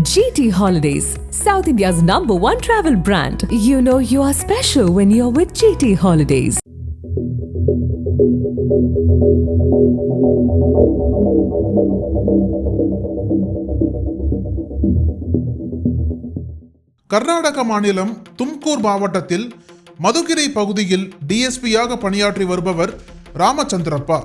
GT Holidays, South India's #1 travel brand. You know you are special when you're with GT Holidays. Karnataka மாநிலம் தும்கூர் மாவட்டத்தில் மதுகிரி பகுதியில் டிஎஸ்பியாக பணியாற்றி வருபவர் ராமச்சந்திரப்பா.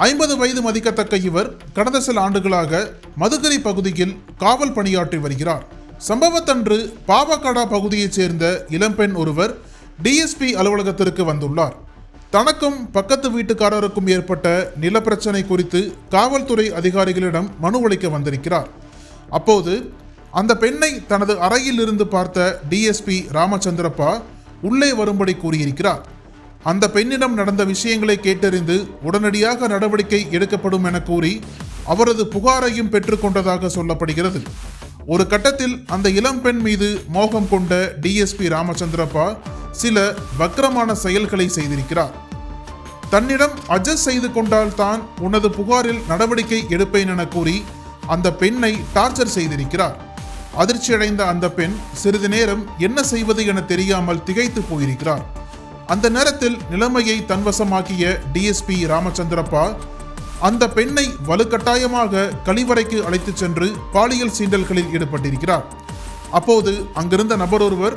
50 வயது மதிக்கத்தக்க இவர் கடந்த சில ஆண்டுகளாக மதுகிரி பகுதியில் காவல் பணியாற்றி வருகிறார். சம்பவத்தன்று பாவகடா பகுதியைச் சேர்ந்த இளம்பெண் ஒருவர் டிஎஸ்பி அலுவலகத்திற்கு வந்துள்ளார். தனக்கும் பக்கத்து வீட்டுக்காரருக்கும் ஏற்பட்ட நிலப்பிரச்சனை குறித்து காவல்துறை அதிகாரிகளிடம் மனு அளிக்க வந்திருக்கிறார். அப்போது அந்த பெண்ணை தனது அறையில் இருந்து பார்த்த டிஎஸ்பி ராமச்சந்திரப்பா உள்ளே வரும்படி கூறியிருக்கிறார். அந்த பெண்ணிடம் நடந்த விஷயங்களை கேட்டறிந்து உடனடியாக நடவடிக்கை எடுக்கப்படும் என கூறி அவரது புகாரையும் பெற்றுக்கொண்டதாக சொல்லப்படுகிறது. ஒரு கட்டத்தில் அந்த இளம்பெண் மீது மோகம் கொண்ட டிஎஸ்பி ராமச்சந்திரப்பா சில வக்கிரமான செயல்களை செய்திருக்கிறார். தன்னிடம் அட்ஜஸ்ட் செய்து கொண்டால் தான் உனது புகாரில் நடவடிக்கை எடுப்பேன் என கூறி அந்த பெண்ணை டார்ச்சர் செய்திருக்கிறார். அதிர்ச்சியடைந்த அந்த பெண் சிறிது நேரம் என்ன செய்வது என தெரியாமல் திகைத்து போயிருக்கிறார். அந்த நேரத்தில் நிலைமையை தன்வசமாக்கிய டிஎஸ்பி ராமச்சந்திரப்பா அந்த பெண்ணை வலுக்கட்டாயமாக கழிவறைக்கு அழைத்து சென்று பாலியல் சீண்டல்களில் ஈடுபட்டிருக்கிறார். அப்போது அங்கிருந்த நபர் ஒருவர்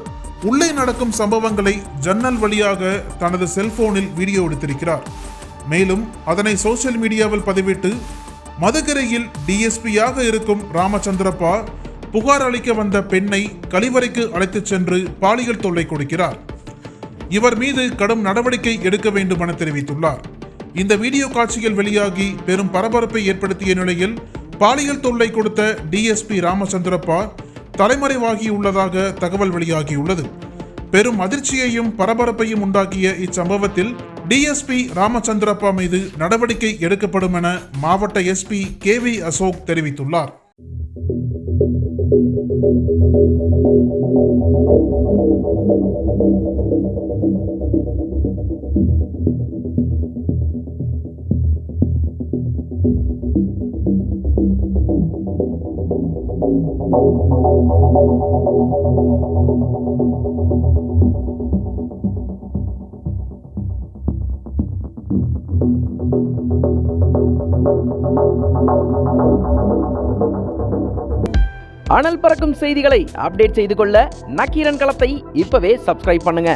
உள்ளே நடக்கும் சம்பவங்களை ஜன்னல் வழியாக தனது செல்போனில் வீடியோ எடுத்திருக்கிறார். மேலும் அதனை சோசியல் மீடியாவில் பதிவிட்டு மதுகிரியில் டிஎஸ்பியாக இருக்கும் ராமச்சந்திரப்பா புகார் அளிக்க வந்த பெண்ணை கழிவறைக்கு அழைத்து சென்று பாலியல் தொல்லை கொடுக்கிறார். இவர் மீது கடும் நடவடிக்கை எடுக்க வேண்டும் என தெரிவித்துள்ளார். இந்த வீடியோ காட்சிகள் வெளியாகி பெரும் பரபரப்பை ஏற்படுத்திய நிலையில் பாலியல் தொல்லை கொடுத்த டிஎஸ்பி ராமச்சந்திரப்பா தலைமறைவாகியுள்ளதாக தகவல் வெளியாகியுள்ளது. பெரும் அதிர்ச்சியையும் பரபரப்பையும் உண்டாக்கிய இச்சம்பவத்தில் டிஎஸ்பி ராமச்சந்திரப்பா மீது நடவடிக்கை எடுக்கப்படும் என மாவட்ட எஸ்பி KV அசோக் தெரிவித்துள்ளார். அனல் பறக்கும் செய்திகளை அப்டேட் செய்து கொள்ள நக்கீரன் களத்தை இப்பவே சப்ஸ்கிரைப் பண்ணுங்க.